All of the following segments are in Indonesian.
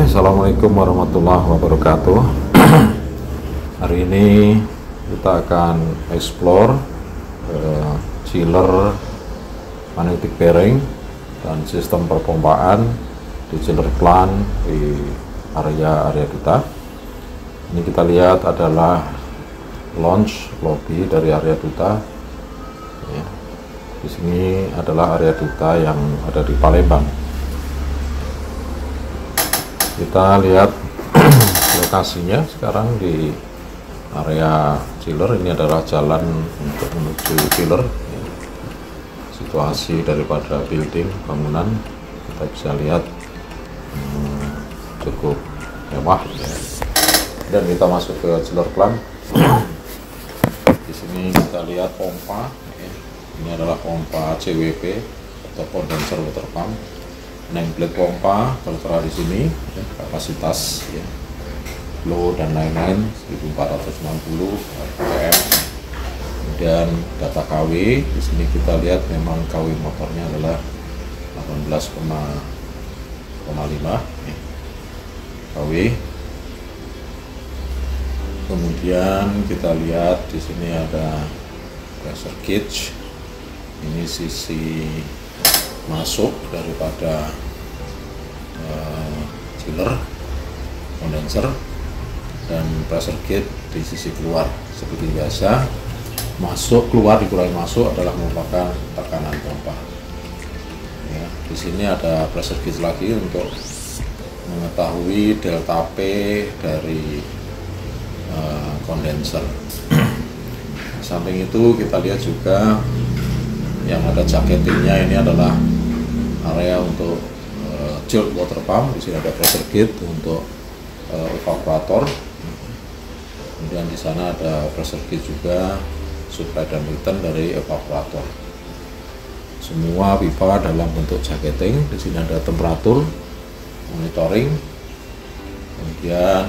Assalamualaikum warahmatullahi wabarakatuh. Hari ini kita akan explore chiller magnetic bearing dan sistem perpompaan di chiller plant di area duta. Ini kita lihat adalah launch lobby dari area duta. Ya. Di sini adalah area duta yang ada di Palembang. Kita lihat lokasinya sekarang di area chiller. Ini adalah jalan untuk menuju chiller. Situasi daripada building bangunan kita bisa lihat cukup mewah. Dan kita masuk ke chiller plant. Di sini kita lihat pompa. Ini adalah pompa CWP atau condenser water pump. Nameplate pompa tertera di sini, kapasitas, flow dan lain-lain 1460 rpm. Kemudian data KW di sini kita lihat memang KW motornya adalah 18,5 KW. Kemudian kita lihat di sini ada pressure gauge. Ini sisi masuk daripada chiller condenser, dan pressure gauge di sisi keluar. Seperti biasa, masuk keluar dikurangi masuk adalah merupakan tekanan pompa. Ya, di sini ada pressure gauge lagi untuk mengetahui delta P dari kondenser. Samping itu kita lihat juga yang ada jacketingnya. Ini adalah area untuk chilled water pump. Di sini ada pressure gauge untuk evaporator. Kemudian di sana ada pressure gauge juga supply dan return dari evaporator. Semua pipa dalam bentuk jacketing. Di sini ada temperatur, monitoring. Kemudian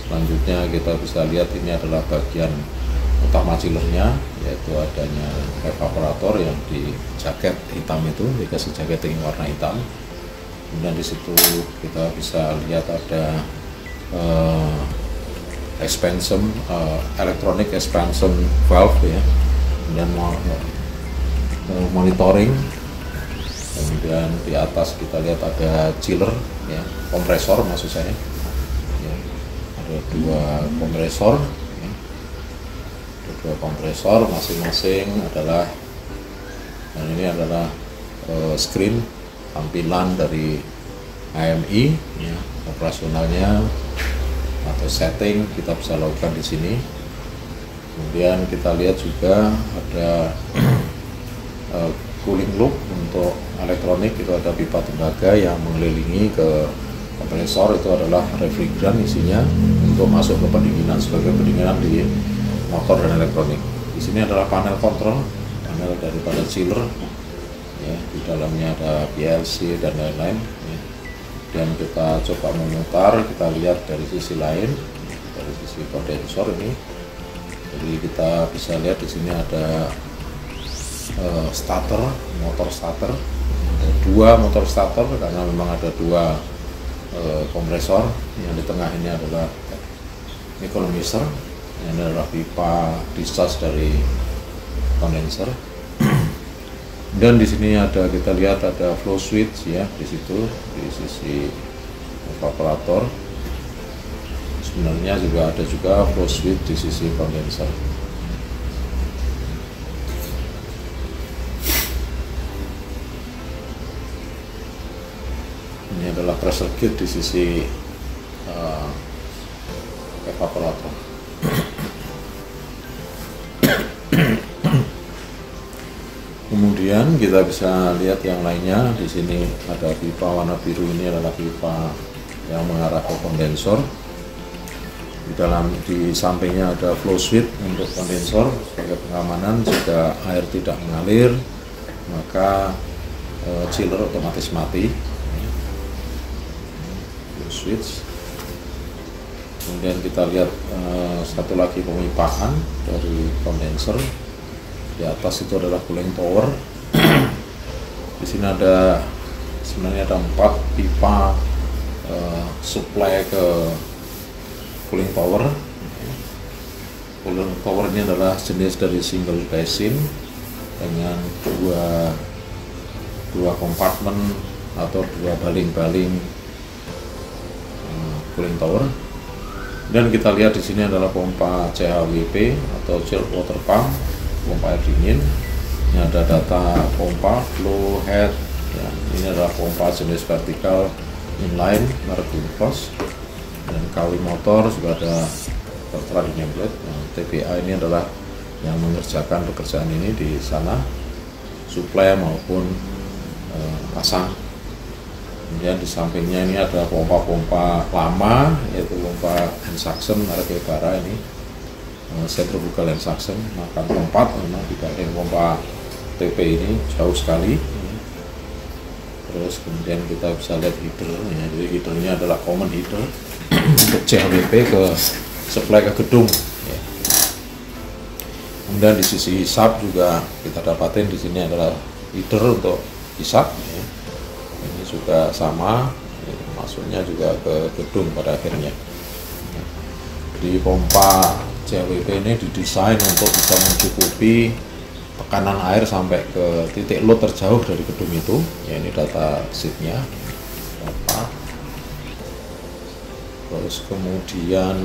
selanjutnya kita bisa lihat ini adalah bagian utama chillernya, yaitu adanya evaporator yang di jaket hitam itu, dikasih jacketing warna hitam. Kemudian di situ kita bisa lihat ada expansion, electronic expansion valve, ya. Kemudian monitoring. Kemudian di atas kita lihat ada chiller, ya, kompresor maksud saya. Ya, ada dua kompresor masing-masing adalah, dan ini adalah screen tampilan dari AMI, ya, operasionalnya atau setting kita bisa lakukan di sini. Kemudian kita lihat juga ada cooling loop untuk elektronik. Itu ada pipa tembaga yang mengelilingi ke kompresor. Itu adalah refrigeran isinya untuk masuk ke pendinginan sebagai pendinginan di motor dan elektronik. Di sini adalah panel kontrol, panel daripada chiller, ya, di dalamnya ada PLC dan lain-lain, ya. Dan kita coba memutar, kita lihat dari sisi lain, dari sisi kondensor ini. Jadi kita bisa lihat di sini ada starter, motor starter, dua motor starter karena memang ada dua kompresor. Yang di tengah ini adalah economizer. Ini adalah pipa discharge dari kondenser. Dan di sini ada, kita lihat ada flow switch, ya, di situ di sisi evaporator. Sebenarnya juga ada juga flow switch di sisi kondenser. Ini adalah pressure gauge di sisi evaporator. Kemudian kita bisa lihat yang lainnya. Di sini ada pipa warna biru, ini adalah pipa yang mengarah ke kondensor. Di sampingnya ada flow switch untuk kondensor sebagai pengamanan. Jika air tidak mengalir, maka chiller otomatis mati. Flow switch. Kemudian kita lihat satu lagi pemipaan dari kondenser. Di atas itu adalah cooling tower. Di sini ada, sebenarnya ada 4 pipa supply ke cooling tower. Cooling tower ini adalah jenis dari single basin dengan dua kompartemen atau dua baling-baling cooling tower. Dan kita lihat di sini adalah pompa CHWP atau chilled water pump, pompa air dingin. Ini ada data pompa, flow head. Ya, ini adalah pompa jenis vertikal inline merek Gulfos. Dan kawin motor juga ada tertera di nameplate. TPA ini adalah yang mengerjakan pekerjaan ini di sana, suplai maupun pasang. Kemudian di sampingnya ini ada pompa-pompa lama, yaitu pompa hand suction merek Ebara ini, centrifugal hand suction, makan tempat memang dibanding pompa TP ini jauh sekali. Terus kemudian kita bisa lihat header, ya, jadi headernya adalah common header untuk CHWP ke supply ke gedung. Ya. Kemudian di sisi hisap juga kita dapatin di sini adalah header untuk hisap. Ya. Ini juga sama, ya, masuknya juga ke gedung pada akhirnya. Ya. Di pompa CHWP ini didesain untuk bisa mencukupi tekanan air sampai ke titik load terjauh dari gedung itu. Ya, ini data sheetnya. Terus kemudian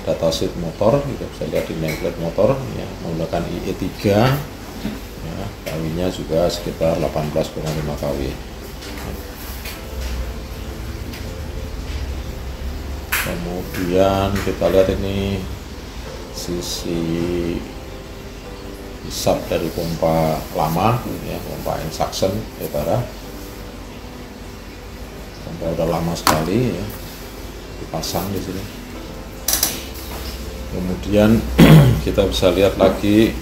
data sheet motor, kita bisa lihat di nameplate motor, ya, menggunakan IE3, ya, kawinnya juga sekitar 18,5 kW. Kemudian kita lihat ini sisi hisap dari pompa lama, ya, pompa hand suction Ebara. Pompa udah lama sekali, ya, dipasang di sini. Kemudian kita bisa lihat lagi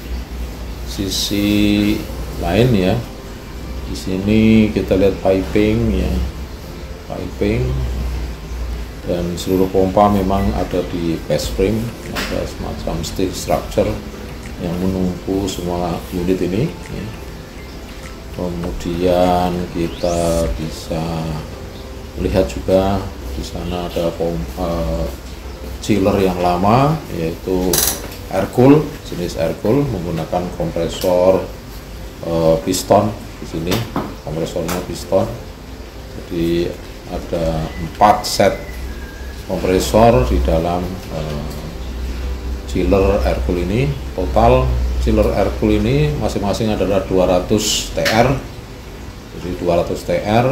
sisi lain, ya. Di sini kita lihat piping, ya, piping, dan seluruh pompa memang ada di base frame, ada semacam steel structure yang menunggu semua unit ini. Ya. Kemudian kita bisa lihat juga di sana ada pompa chiller yang lama, yaitu air cool, jenis air cool menggunakan kompresor piston. Di sini kompresornya piston, jadi ada 4 set kompresor di dalam chiller air cool ini. Total chiller air cool ini masing-masing adalah 200 TR, jadi 200 TR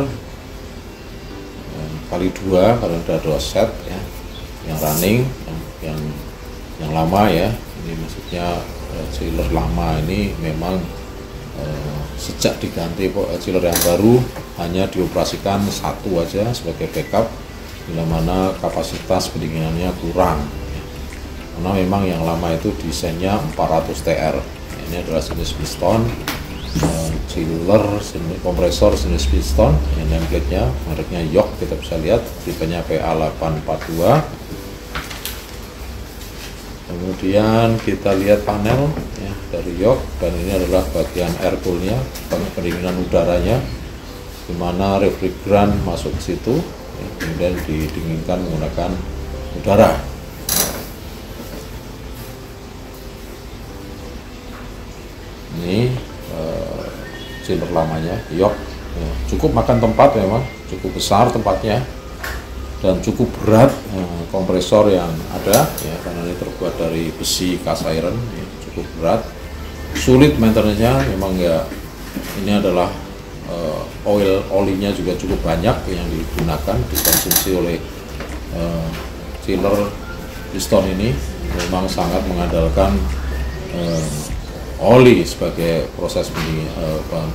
kali 2 karena ada 2 set, ya, yang running, yang lama, ya. Ini maksudnya chiller lama ini memang sejak diganti chiller yang baru hanya dioperasikan satu aja sebagai backup, bila mana kapasitas pendinginannya kurang. Karena memang yang lama itu desainnya 400 TR. Ini adalah jenis piston, chiller, kompresor jenis piston. Yang nameplate-nya mereknya York, kita bisa lihat tipenya PA842. Kemudian kita lihat panel, ya, dari York, dan ini adalah bagian air coolnya, pendinginan udaranya, di mana refrigeran masuk ke situ, ya, kemudian didinginkan menggunakan udara. Ini chiller lamanya York, ya, cukup makan tempat, memang cukup besar tempatnya dan cukup berat. Kompresor yang ada, ya, karena ini terbuat dari besi cast iron, ya, cukup berat, sulit maintenance-nya. Memang ya, ini adalah olinya juga cukup banyak yang digunakan, dikonsumsi oleh chiller piston ini. Memang sangat mengandalkan oli sebagai proses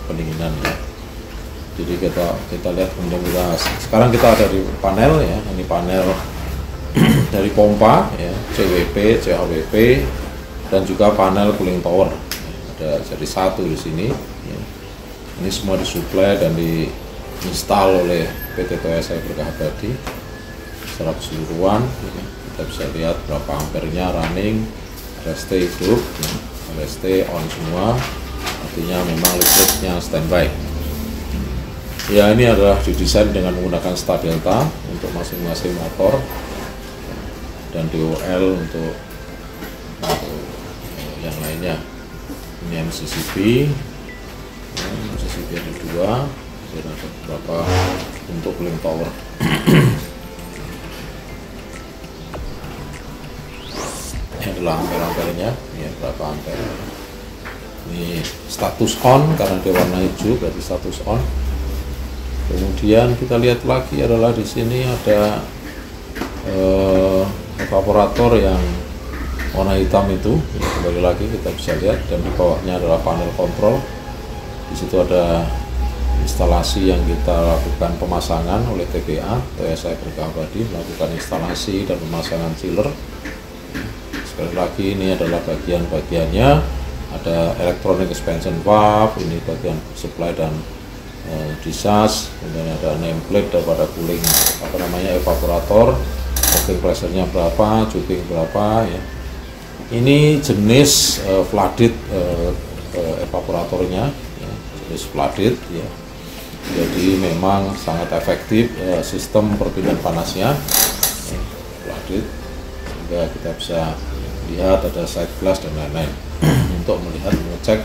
pendinginan, ya. Jadi kita lihat, kemudian sekarang kita ada di panel, ya. Ini panel dari pompa, ya, CWP, CHWP, dan juga panel cooling tower, ya. Ada jadi satu di sini, ya. Ini semua disuplai dan diinstal oleh PT TOSI Berkah Abadi secara keseluruhan, ya. Kita bisa lihat berapa ampernya running, RST hidup, ya. RST on semua, artinya memang listriknya standby. Ya, ini adalah didesain dengan menggunakan star delta untuk masing-masing motor, dan DOL untuk yang lainnya. Ini MCCP, MCCP ada 2, dan ada beberapa untuk cooling tower. Ini adalah ampere-amperenya, ini berapa ampere. Ini status on, karena dia warna hijau berarti status on. Kemudian kita lihat lagi adalah di sini ada evaporator yang warna hitam itu. Ini kembali lagi kita bisa lihat, dan di bawahnya adalah panel kontrol. Di situ ada instalasi yang kita lakukan pemasangan oleh TPA, TSI Berkah Abadi, melakukan instalasi dan pemasangan chiller. Sekali lagi ini adalah bagian-bagiannya. Ada electronic expansion valve, ini bagian supply dan disas, kemudian ada nameplate daripada cooling evaporator, working pressure-nya berapa, tubing berapa ya. Ini jenis flooded evaporatornya ya, jenis flooded ya. Jadi memang sangat efektif sistem perpindahan panasnya ya, flooded, sehingga kita bisa lihat ada side glass dan lain-lain untuk mengecek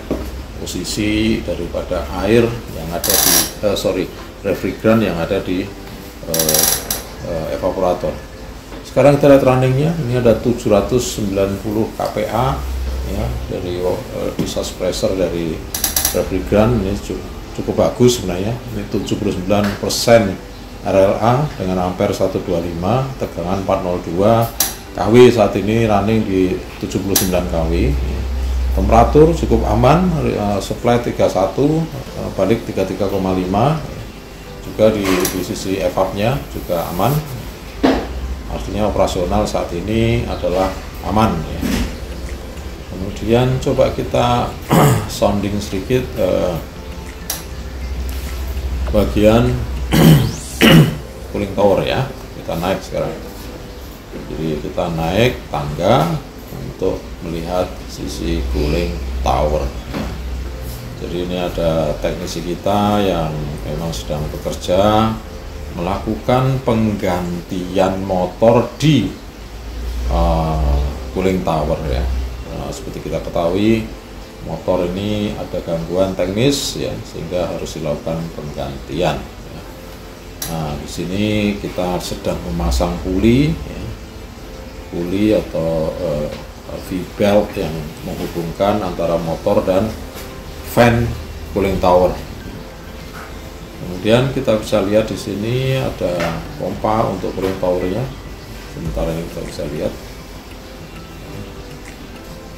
posisi daripada air yang ada di refrigeran yang ada di evaporator. Sekarang kita lihat runningnya, ini ada 790 kPa ya, dari discharge pressure dari refrigeran. Ini cukup bagus sebenarnya, ini 79% RLA dengan ampere 125, tegangan 402 kW, saat ini running di 79 kW. Temperatur cukup aman, supply 31, balik 33,5, juga di sisi evapnya juga aman, artinya operasional saat ini adalah aman ya. Kemudian coba kita sounding sedikit bagian cooling tower ya, kita naik sekarang. Jadi kita naik tangga untuk melihat sisi cooling tower. Jadi ini ada teknisi kita yang memang sedang bekerja melakukan penggantian motor di cooling tower ya. Nah, seperti kita ketahui motor ini ada gangguan teknis ya, sehingga harus dilakukan penggantian ya. Nah, di sini kita sedang memasang puli ya, puli atau V-belt yang menghubungkan antara motor dan fan cooling tower. Kemudian kita bisa lihat di sini ada pompa untuk cooling towernya. Sementara ini kita bisa lihat.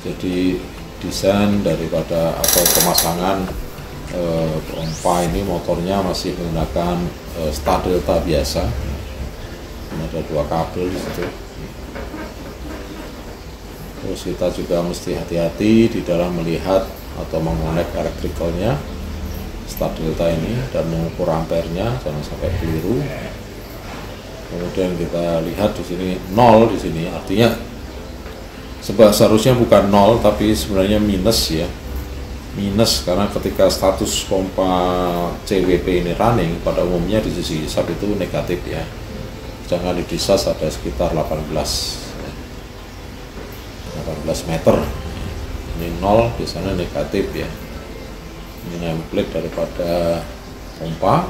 Jadi desain daripada atau pemasangan pompa ini, motornya masih menggunakan Star Delta biasa. Ini ada 2 kabel di situ. Terus kita juga mesti hati-hati di dalam melihat atau mengonek elektrikalnya Star Delta ini dan mengukur ampernya, jangan sampai keliru. Kemudian kita lihat di sini 0 di sini, artinya seharusnya bukan 0 tapi sebenarnya minus ya, minus, karena ketika status pompa CWP ini running pada umumnya di sisi hisap itu negatif ya, sedangkan di disas ada sekitar 18 meter. Ini 0 di sana negatif ya. Ini nameplate daripada pompa,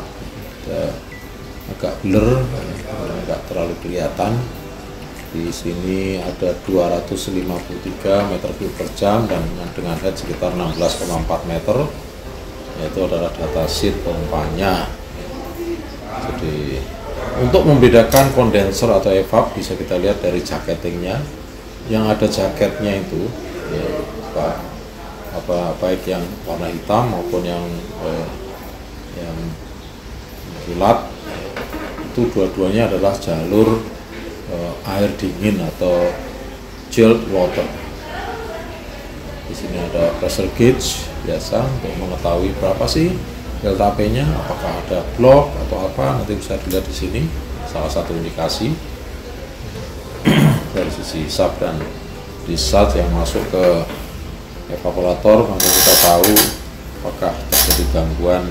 agak blur, agak terlalu kelihatan. Di sini ada 253 meter kubik per jam dan dengan head sekitar 16,4 meter. Itu adalah data sheet pompanya. Jadi untuk membedakan kondenser atau evap bisa kita lihat dari jacketingnya. Yang ada jaketnya itu ya, baik yang warna hitam maupun yang bulat, itu dua-duanya adalah jalur air dingin atau chilled water. Di sini ada pressure gauge biasa untuk mengetahui berapa sih delta P-nya, apakah ada block atau apa, nanti bisa dilihat di sini salah satu indikasi. Dari sisi hisap dan discharge yang masuk ke evaporator, maka kita tahu apakah terjadi gangguan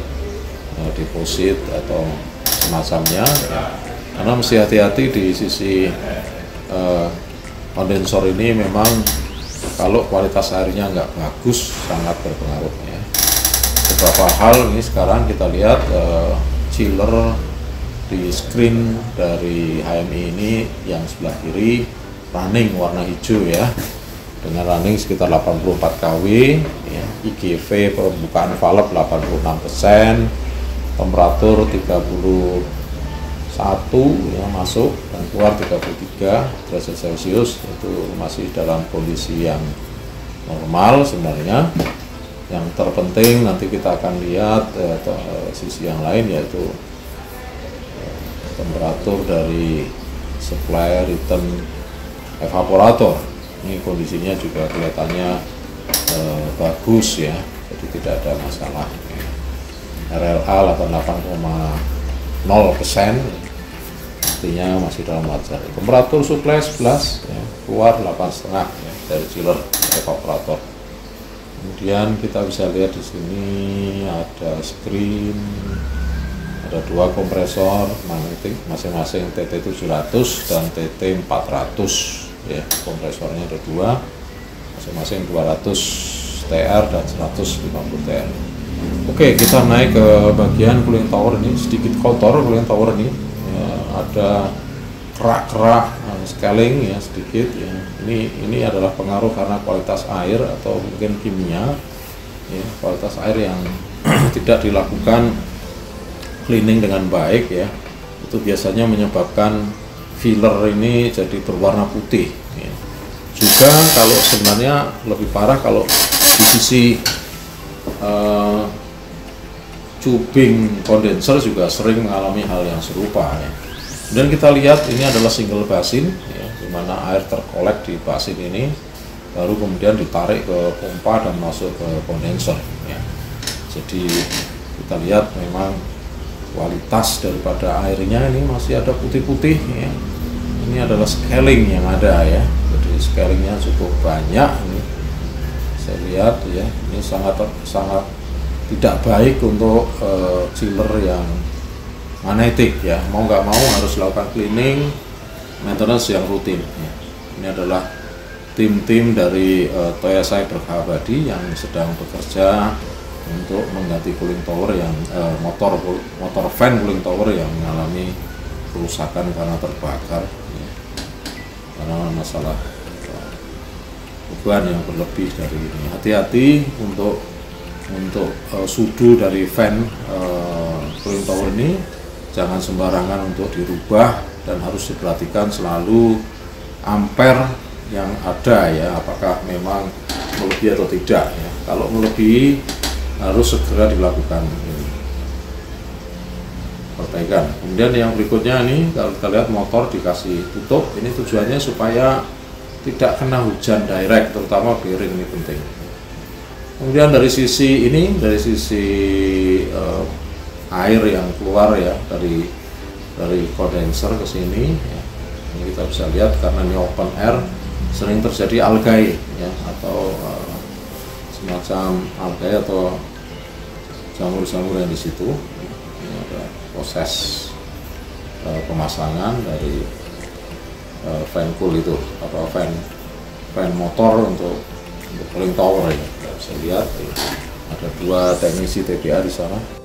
deposit atau semacamnya ya. karena mesti hati-hati di sisi kondensor ini. Memang kalau kualitas airnya nggak bagus sangat berpengaruh ya. Beberapa hal ini sekarang kita lihat chiller di screen dari HMI ini yang sebelah kiri running warna hijau ya, dengan running sekitar 84 kW ya. IGV pembukaan valve 86%, temperatur 31 ya masuk dan keluar 33 derajat Celcius, itu masih dalam kondisi yang normal sebenarnya. Yang terpenting nanti kita akan lihat sisi yang lain, yaitu temperatur dari supply return evaporator. Ini kondisinya juga kelihatannya bagus ya, jadi tidak ada masalah. RLA 88,0%, artinya masih dalam wajar. Temperatur supply 11 ya, keluar 8,5 ya, dari chiller evaporator. Kemudian kita bisa lihat di sini ada screen, ada dua kompresor magnetik masing-masing TT700 dan TT400 ya. Kompresornya ada dua, masing-masing 200 TR dan 150 TR. Oke, kita naik ke bagian cooling tower. Ini sedikit kotor cooling tower ini ya, ada kerak-kerak scaling ya sedikit ya. Ini adalah pengaruh karena kualitas air atau mungkin kimia ya, kualitas air yang tidak dilakukan cleaning dengan baik ya, itu biasanya menyebabkan filler ini jadi berwarna putih ya. Juga kalau sebenarnya lebih parah kalau di sisi tubing kondenser juga sering mengalami hal yang serupa ya. Dan kita lihat ini adalah single basin ya, di mana air terkolek di basin ini, baru kemudian ditarik ke pompa dan masuk ke kondenser ya. Jadi kita lihat memang kualitas daripada airnya ini masih ada putih-putih ya. Ini adalah scaling yang ada ya, jadi scalingnya cukup banyak ini. Saya lihat ya, ini sangat tidak baik untuk chiller yang magnetik ya. Mau nggak mau harus lakukan cleaning, maintenance yang rutin ya. Ini adalah tim-tim dari Toya Cyber Abadi yang sedang bekerja untuk mengganti cooling tower yang motor fan cooling tower yang mengalami kerusakan karena terbakar ya. Karena masalah beban yang berlebih dari ini. Hati-hati untuk sudu dari fan cooling tower ini, jangan sembarangan untuk dirubah dan harus diperhatikan selalu ampere yang ada ya, apakah memang melebihi atau tidak ya. Kalau melebihi harus segera dilakukan perbaikan. Kemudian yang berikutnya ini, kalau kita lihat motor dikasih tutup, ini tujuannya supaya tidak kena hujan direct, terutama bearing ini penting. Kemudian dari sisi ini, dari sisi air yang keluar ya dari kondenser ke sini ya. Ini kita bisa lihat karena ini open air, sering terjadi algae ya, atau semacam algae atau jamur-jamur yang di situ. Ini ada proses pemasangan dari fan cool itu, atau fan motor untuk cooling tower ya. Bisa lihat ada dua teknisi TPA di sana.